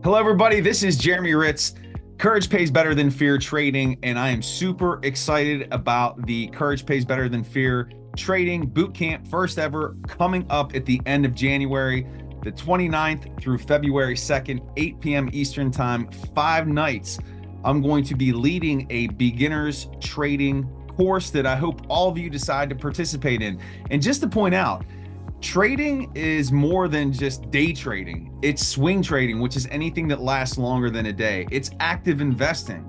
Hello, everybody. This is Jeremy Ritz. Courage Pays Better Than Fear Trading, and I am super excited about the Courage Pays Better Than Fear Trading Bootcamp, first ever, coming up at the end of January, the 29th through February 2nd, 8 p.m. Eastern Time, 5 nights. I'm going to be leading a beginners trading course that I hope all of you decide to participate in. And just to point out, trading is more than just day trading. It's swing trading, which is anything that lasts longer than a day. It's active investing,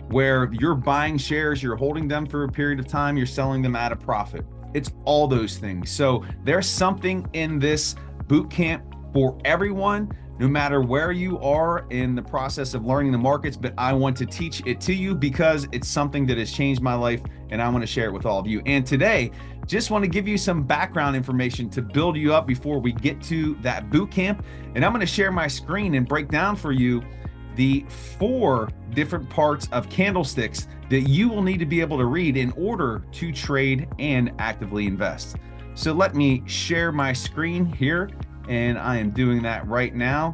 where you're buying shares, you're holding them for a period of time, you're selling them at a profit. It's all those things. So there's something in this boot camp for everyone, no matter where you are in the process of learning the markets. But I want to teach it to you because it's something that has changed my life, and I want to share it with all of you. And today, just want to give you some background information to build you up before we get to that boot camp. And I'm going to share my screen and break down for you the 4 different parts of candlesticks that you will need to be able to read in order to trade and actively invest. So let me share my screen here, and I am doing that right now.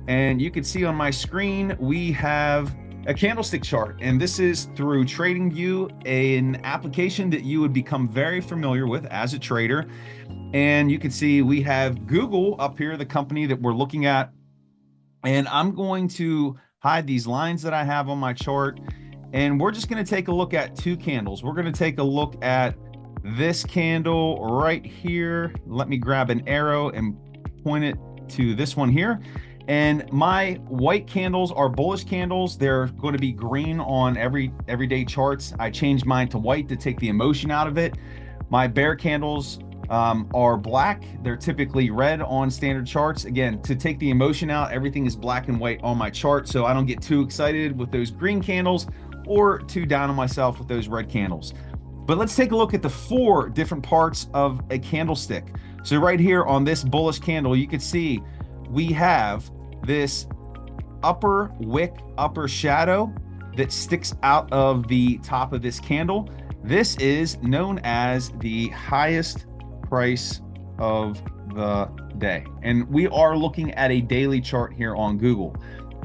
And you can see on my screen, we have a candlestick chart, and this is through TradingView, an application that you would become very familiar with as a trader. And you can see we have Google up here, the company that we're looking at. And I'm going to hide these lines that I have on my chart, and we're just going to take a look at 2 candles. We're going to take a look at this candle right here. Let me grab an arrow and point it to this one here. And my white candles are bullish candles. They're going to be green on everyday charts. I changed mine to white to take the emotion out of it. My bear candles are black. They're typically red on standard charts. Again, to take the emotion out, everything is black and white on my chart, so I don't get too excited with those green candles or too down on myself with those red candles. But let's take a look at the 4 different parts of a candlestick. So right here on this bullish candle, you can see we have this upper wick, upper shadow that sticks out of the top of this candle. This is known as the highest price of the day. And we are looking at a daily chart here on Google.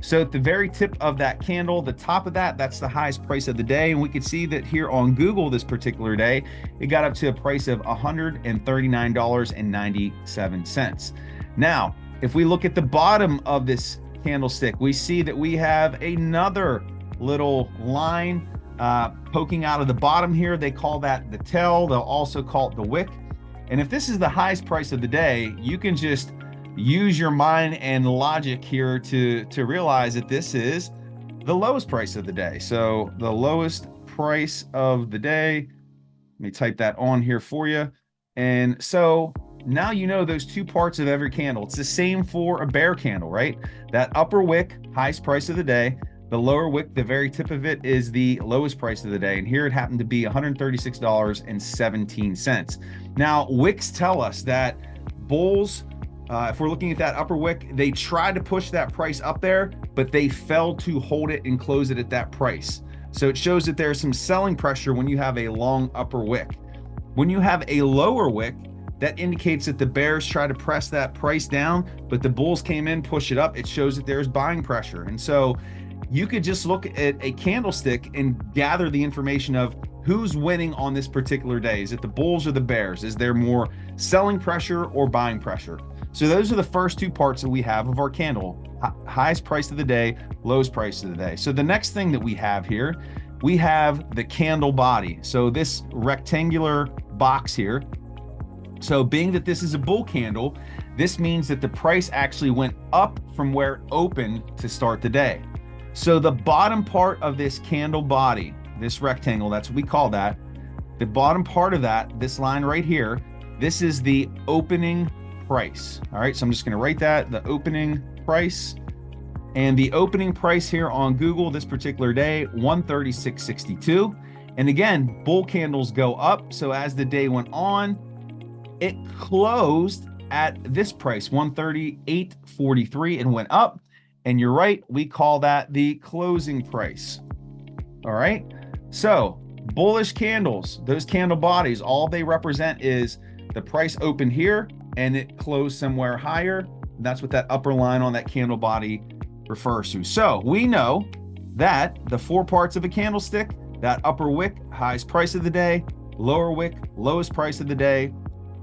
So at the very tip of that candle, the top of that, that's the highest price of the day. And we can see that here on Google this particular day, it got up to a price of $139.97. Now, if we look at the bottom of this candlestick, we see that we have another little line poking out of the bottom here. They call that the tail. They'll also call it the wick. And if this is the highest price of the day, you can just use your mind and logic here to realize that this is the lowest price of the day. So the lowest price of the day, let me type that on here for you. And so now you know those 2 parts of every candle. It's the same for a bear candle, right? That upper wick, highest price of the day. The lower wick, the very tip of it, is the lowest price of the day. And here it happened to be $136.17. Now, wicks tell us that bulls, if we're looking at that upper wick, they tried to push that price up there, but they failed to hold it and close it at that price. So it shows that there's some selling pressure when you have a long upper wick. When you have a lower wick, that indicates that the bears try to press that price down, but the bulls came in, push it up. It shows that there's buying pressure. And so you could just look at a candlestick and gather the information of who's winning on this particular day. Is it the bulls or the bears? Is there more selling pressure or buying pressure? So those are the first 2 parts that we have of our candle. Highest price of the day, lowest price of the day. So the next thing that we have here, we have the candle body. So this rectangular box here. So being that this is a bull candle, this means that the price actually went up from where it opened to start the day. So the bottom part of this candle body, this rectangle, that's what we call that. The bottom part of that, this line right here, this is the opening price. All right, so I'm just going to write that, the opening price. And the opening price here on Google this particular day, 136.62. And again, bull candles go up. So as the day went on, it closed at this price, 138.43, and went up. And you're right, we call that the closing price. All right, so bullish candles, those candle bodies, all they represent is the price opened here and it closed somewhere higher. That's what that upper line on that candle body refers to. So we know that the 4 parts of a candlestick, that upper wick, highest price of the day, lower wick, lowest price of the day,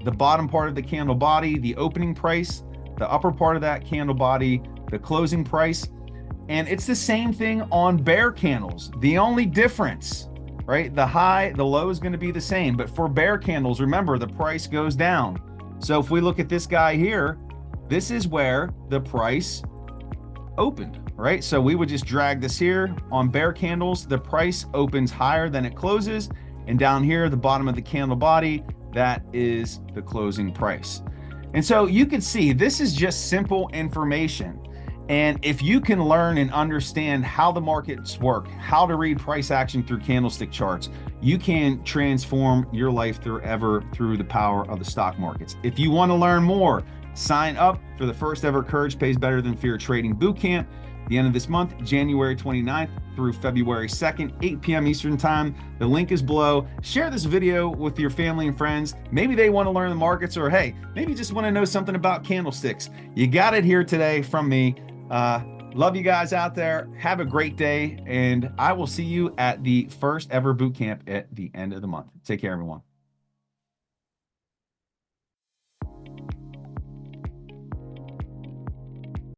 the bottom part of the candle body, the opening price, the upper part of that candle body, the closing price. And it's the same thing on bear candles. The only difference, right? The high, the low is going to be the same. But for bear candles, remember, the price goes down. So if we look at this guy here, this is where the price opened, right? So we would just drag this here. On bear candles, the price opens higher than it closes. And down here, the bottom of the candle body, that is the closing price. And so you can see this is just simple information. And if you can learn and understand how the markets work, how to read price action through candlestick charts, you can transform your life forever through the power of the stock markets. If you want to learn more, sign up for the first ever Courage Pays Better Than Fear Trading Bootcamp. The end of this month, January 29th through February 2nd, 8 p.m. Eastern Time. The link is below. Share this video with your family and friends. Maybe they want to learn the markets, or hey, maybe just want to know something about candlesticks. You got it here today from me. Love you guys out there. Have a great day, and I will see you at the first ever boot camp at the end of the month. Take care, everyone.